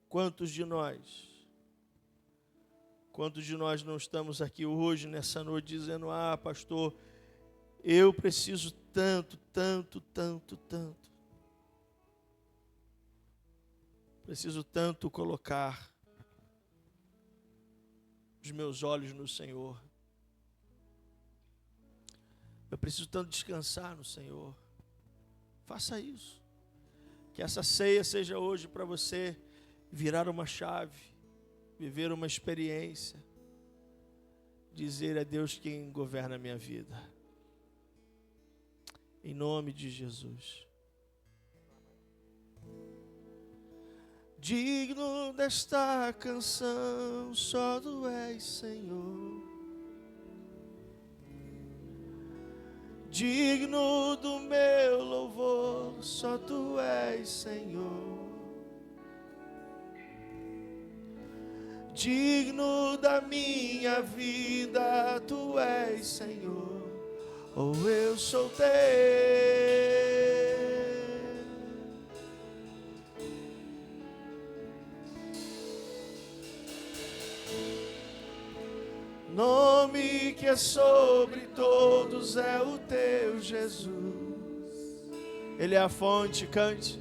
Quantos de nós não estamos aqui hoje, nessa noite, dizendo: ah, pastor, eu preciso tanto. Preciso tanto colocar os meus olhos no Senhor. Eu preciso tanto descansar no Senhor. Faça isso. Que essa ceia seja hoje para você virar uma chave, viver uma experiência, dizer a Deus quem governa a minha vida. Em nome de Jesus. Digno desta canção, só Tu és, Senhor. Digno do meu louvor, só Tu és, Senhor. Digno da minha vida, Tu és, Senhor. Oh, eu sou Teu. Nome que é sobre todos é o teu Jesus. Ele é a fonte, cante.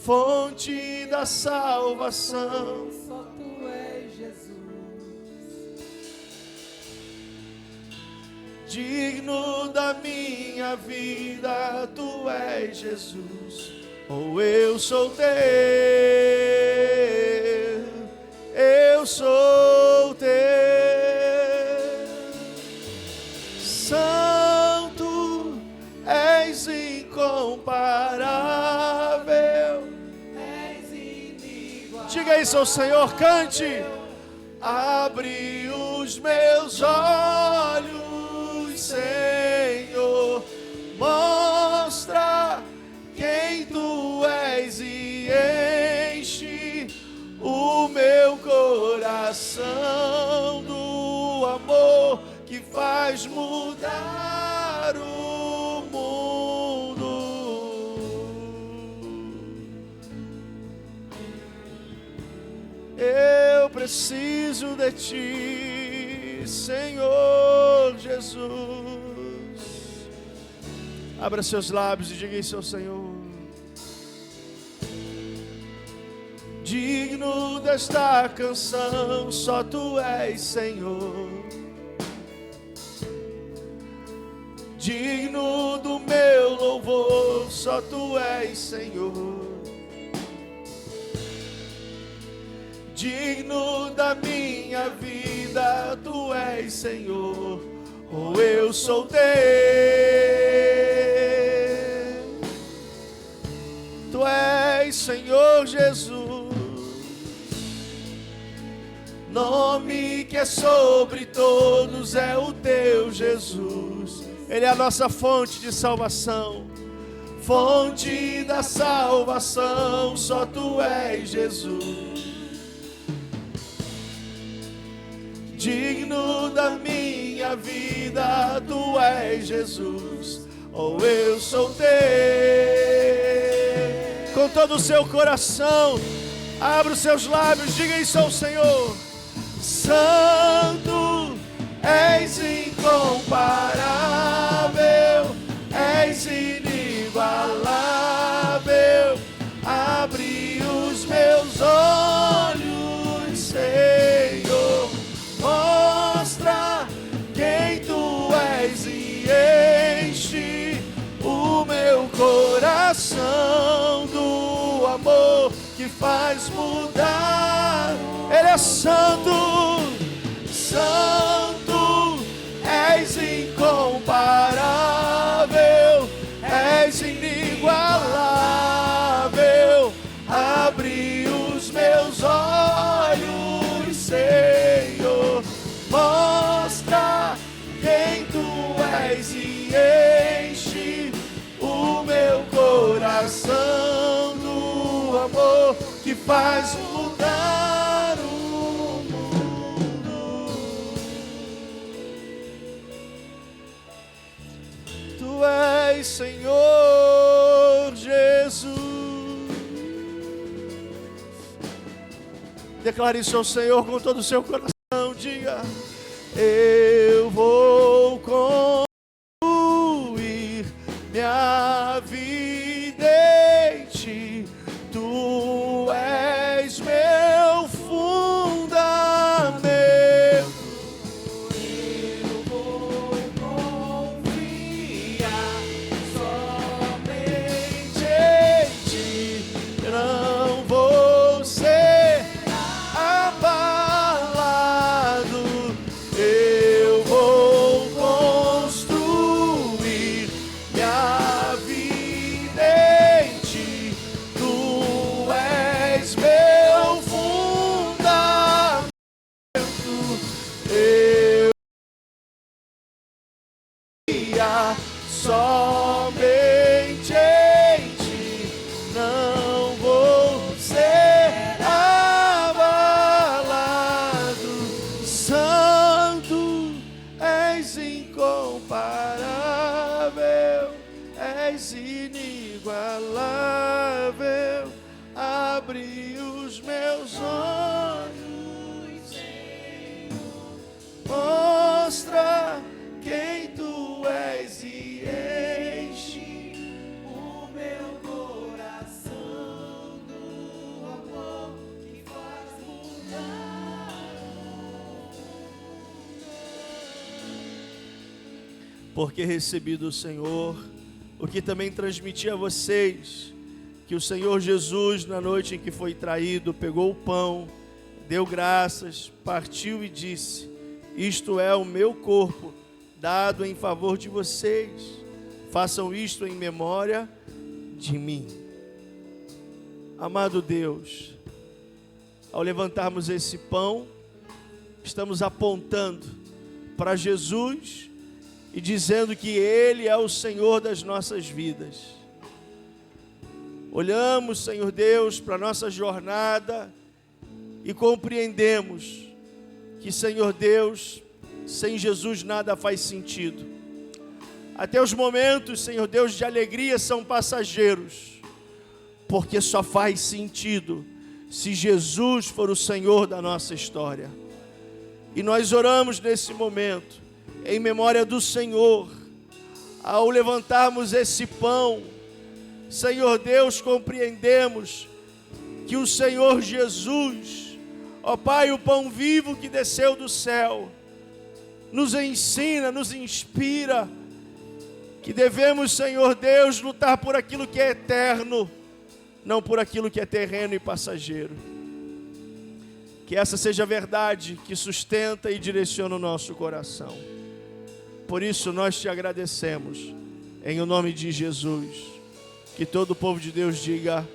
Fonte da salvação. Só tu és Jesus. Digno da minha vida, tu és Jesus. Ou eu sou teu, eu sou teu. Santo, és incomparável. És inigualável. Diga isso ao Senhor, cante. Abre os meus olhos, Senhor, mostra quem tu és e enche o meu coração do amor que faz mudar o mundo. Eu preciso de ti, Senhor Jesus. Abra seus lábios e diga isso ao Senhor. Digno desta canção, só tu és, Senhor. Digno do meu louvor, só tu és, Senhor. Digno da minha vida, tu és, Senhor. Ou eu sou teu. Tu és, Senhor Jesus. Nome que é sobre todos é o teu Jesus. Ele é a nossa fonte de salvação. Fonte da salvação, só tu és, Jesus. Digno da minha vida, tu és, Jesus. Ou eu sou teu. Com todo o seu coração, abra os seus lábios, diga isso ao Senhor. Santo, és incomparável, és inigualável. Abre os meus olhos, Senhor, mostra quem tu és e enche o meu coração do amor que faz mudar. Ele é santo, santo, és incomparável, és inigualável. Abre os meus olhos, Senhor, mostra quem tu és e enche o meu coração do amor que faz mudar o mundo. Tu és, Senhor Jesus. Declare isso ao Senhor com todo o seu coração. Diga: eu vou concluir minha vida em ti. Tu és meu fundamento. Eu vou confiar somente em ti. Não vou ser abalado. Eu vou construir minha vida em ti. Tu és meu fundamento. Eu ia somente em ti. Não vou ser abalado. Santo, és incomparável, és inigualável. Abre os meus olhos, Senhor. porque recebi do Senhor o que também transmiti a vocês, que o Senhor Jesus, na noite em que foi traído, pegou o pão, deu graças, partiu e disse: isto é o meu corpo, dado em favor de vocês. Façam isto em memória de mim. Amado Deus, ao levantarmos esse pão, estamos apontando para Jesus e dizendo que Ele é o Senhor das nossas vidas. Olhamos, Senhor Deus, para a nossa jornada e compreendemos que, Senhor Deus, sem Jesus nada faz sentido. Até os momentos, Senhor Deus, de alegria são passageiros, porque só faz sentido se Jesus for o Senhor da nossa história. E nós oramos nesse momento, em memória do Senhor, ao levantarmos esse pão, Senhor Deus, compreendemos que o Senhor Jesus, ó Pai, o pão vivo que desceu do céu, nos ensina, nos inspira, que devemos, Senhor Deus, lutar por aquilo que é eterno, não por aquilo que é terreno e passageiro. Que essa seja a verdade que sustenta e direciona o nosso coração. Por isso nós te agradecemos, em o nome de Jesus. Que todo o povo de Deus diga: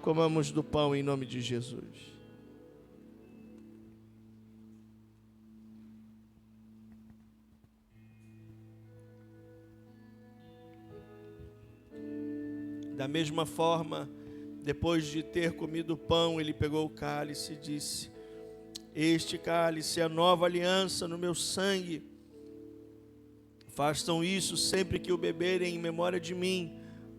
comamos do pão em nome de Jesus. Da mesma forma, depois de ter comido o pão, ele pegou o cálice e disse: este cálice é a nova aliança no meu sangue. Façam isso sempre que o beberem em memória de mim,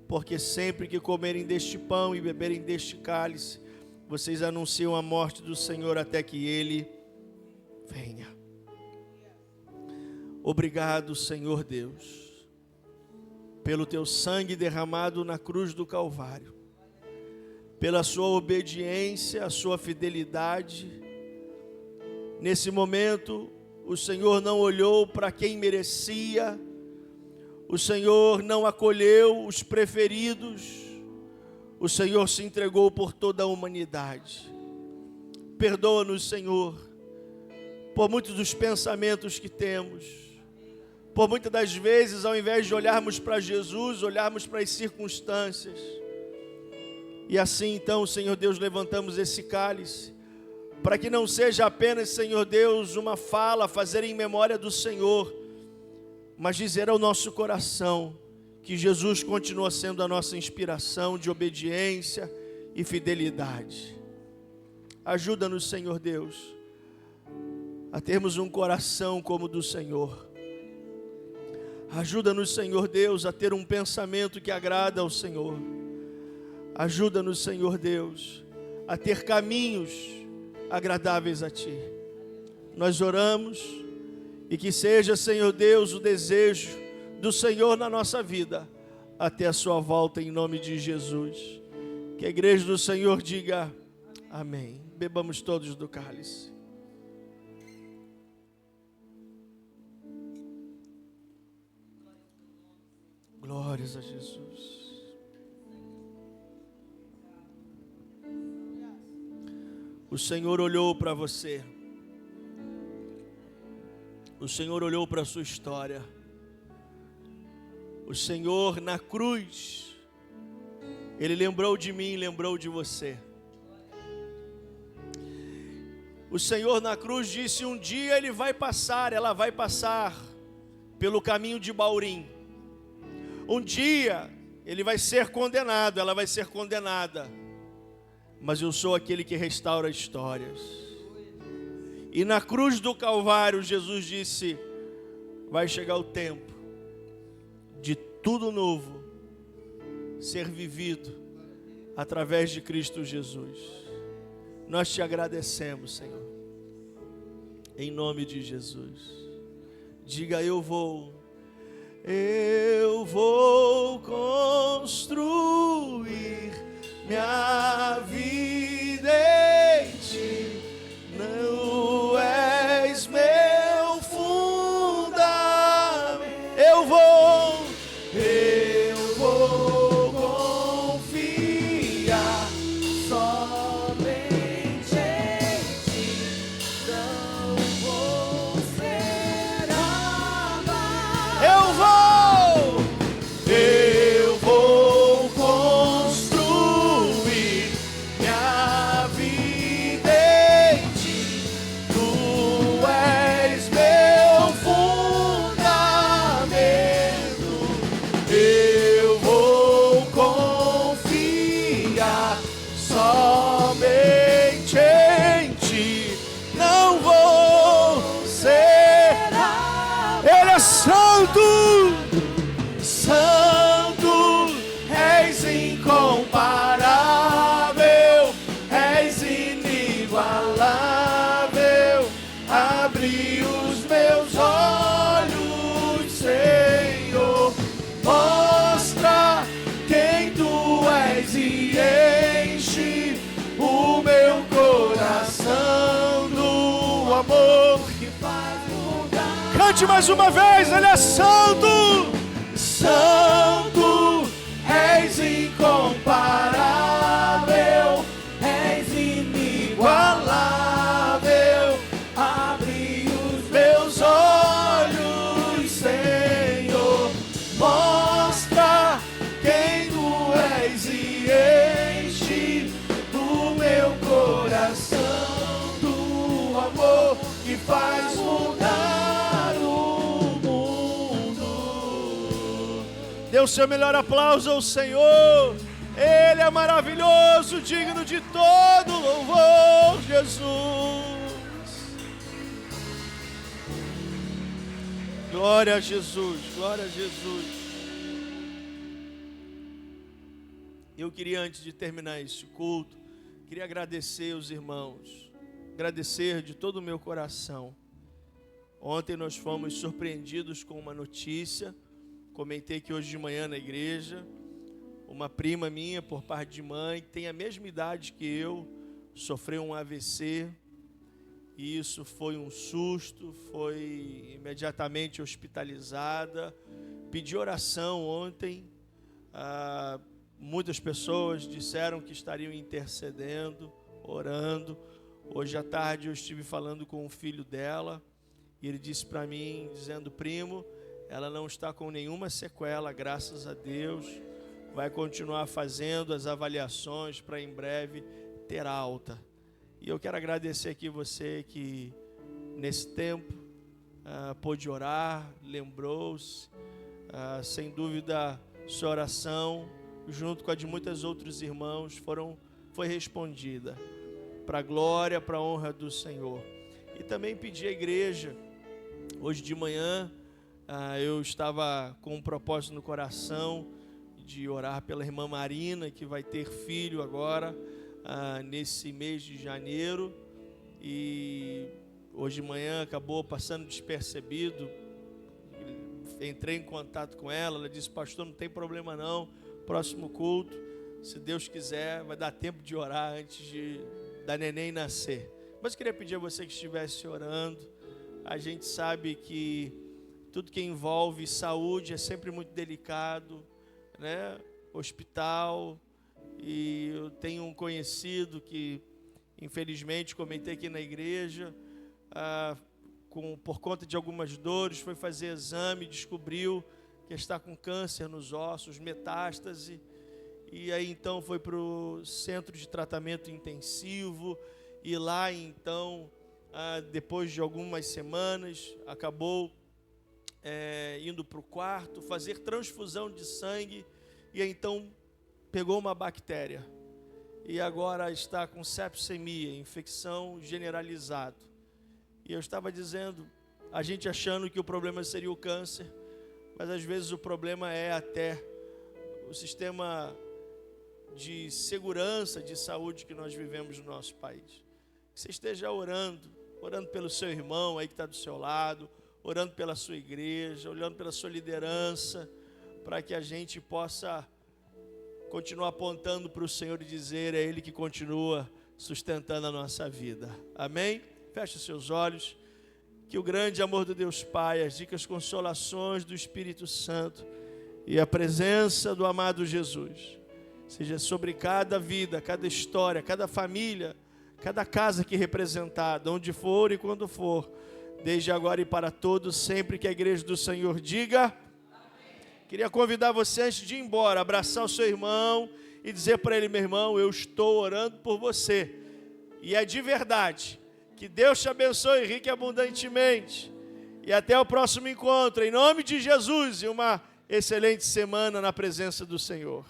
porque sempre que comerem deste pão e beberem deste cálice, vocês anunciam a morte do Senhor até que Ele venha. Obrigado, Senhor Deus, pelo teu sangue derramado na cruz do Calvário, pela sua obediência, a sua fidelidade. Nesse momento, o Senhor não olhou para quem merecia, o Senhor não acolheu os preferidos, o Senhor se entregou por toda a humanidade. Perdoa-nos, Senhor, por muitos dos pensamentos que temos, por muitas das vezes, ao invés de olharmos para Jesus, olharmos para as circunstâncias. E assim, então, Senhor Deus, levantamos esse cálice, para que não seja apenas, Senhor Deus, uma fala, fazer em memória do Senhor, mas dizer ao nosso coração que Jesus continua sendo a nossa inspiração de obediência e fidelidade. Ajuda-nos, Senhor Deus, a termos um coração como o do Senhor. Ajuda-nos, Senhor Deus, a ter um pensamento que agrada ao Senhor. Ajuda-nos, Senhor Deus, a ter caminhos agradáveis a Ti. Nós oramos e que seja, Senhor Deus, o desejo do Senhor na nossa vida até a sua volta, em nome de Jesus. Que a igreja do Senhor diga amém. Bebamos todos do cálice. Glórias a Jesus. O Senhor olhou para você. O Senhor olhou para a sua história. O Senhor na cruz, Ele lembrou de mim, lembrou de você. O Senhor na cruz disse: um dia Ele vai passar, ela vai passar pelo caminho de Baurim. Um dia Ele vai ser condenado, ela vai ser condenada. Mas eu sou aquele que restaura histórias. E na cruz do Calvário, Jesus disse: vai chegar o tempo de tudo novo ser vivido através de Cristo Jesus. Nós te agradecemos, Senhor, em nome de Jesus. Diga: eu vou construir minha vida em Ti. Não és meu fundamento, Santo, Santo, és incomparável, és inigualável. Abri os meus olhos, Senhor, mostra quem tu és e enche o meu coração do amor que faz mudar. Cante mais uma vez, Ele é santo, Santo, és incomparável, és inigualável. Abre os meus olhos, Senhor, mostra quem tu és e enche o meu coração do amor que faz mudar o mundo. Dê o seu melhor aplauso ao Senhor. Ele é maravilhoso, digno de todo louvor, Jesus. Glória a Jesus, glória a Jesus. Eu queria, antes de terminar esse culto, queria agradecer os irmãos, agradecer de todo o meu coração. Ontem nós fomos surpreendidos com uma notícia, comentei que hoje de manhã na igreja, uma prima minha, por parte de mãe, que tem a mesma idade que eu, sofreu um AVC, e isso foi um susto, foi imediatamente hospitalizada, pedi oração ontem, muitas pessoas disseram que estariam intercedendo, orando. Hoje à tarde eu estive falando com o filho dela, e ele disse para mim, dizendo: primo, ela não está com nenhuma sequela, graças a Deus, vai continuar fazendo as avaliações para em breve ter alta. E eu quero agradecer aqui você que nesse tempo pôde orar, lembrou-se, sem dúvida sua oração, junto com a de muitos outros irmãos, foi respondida, para a glória, para a honra do Senhor. E também pedi à igreja, hoje de manhã, eu estava com um propósito no coração, de orar pela irmã Marina, que vai ter filho agora, nesse mês de janeiro, e hoje de manhã acabou passando despercebido. Entrei em contato com ela, ela disse: pastor, não tem problema não, próximo culto, se Deus quiser, vai dar tempo de orar antes da neném nascer. Mas eu queria pedir a você que estivesse orando. A gente sabe que tudo que envolve saúde é sempre muito delicado, né? Hospital. E eu tenho um conhecido que, infelizmente, comentei aqui na igreja, por conta de algumas dores, foi fazer exame, descobriu que está com câncer nos ossos, metástase, e aí então foi para o centro de tratamento intensivo, e lá então, depois de algumas semanas, acabou indo para o quarto, fazer transfusão de sangue, e aí então pegou uma bactéria, e agora está com sepsemia, infecção generalizada. E eu estava dizendo, a gente achando que o problema seria o câncer, mas às vezes o problema é até o sistema de segurança, de saúde que nós vivemos no nosso país. Que você esteja orando pelo seu irmão aí que está do seu lado, orando pela sua igreja, orando pela sua liderança, para que a gente possa continuar apontando para o Senhor e dizer: é Ele que continua sustentando a nossa vida. Amém? Feche os seus olhos. Que o grande amor do Deus Pai, as ricas consolações do Espírito Santo e a presença do amado Jesus seja sobre cada vida, cada história, cada família, cada casa aqui representada, onde for e quando for, desde agora e para todos, sempre que a igreja do Senhor diga. Queria convidar você, antes de ir embora, abraçar o seu irmão e dizer para ele: meu irmão, eu estou orando por você. E é de verdade. Que Deus te abençoe rica e abundantemente. E até o próximo encontro, em nome de Jesus. E uma excelente semana na presença do Senhor.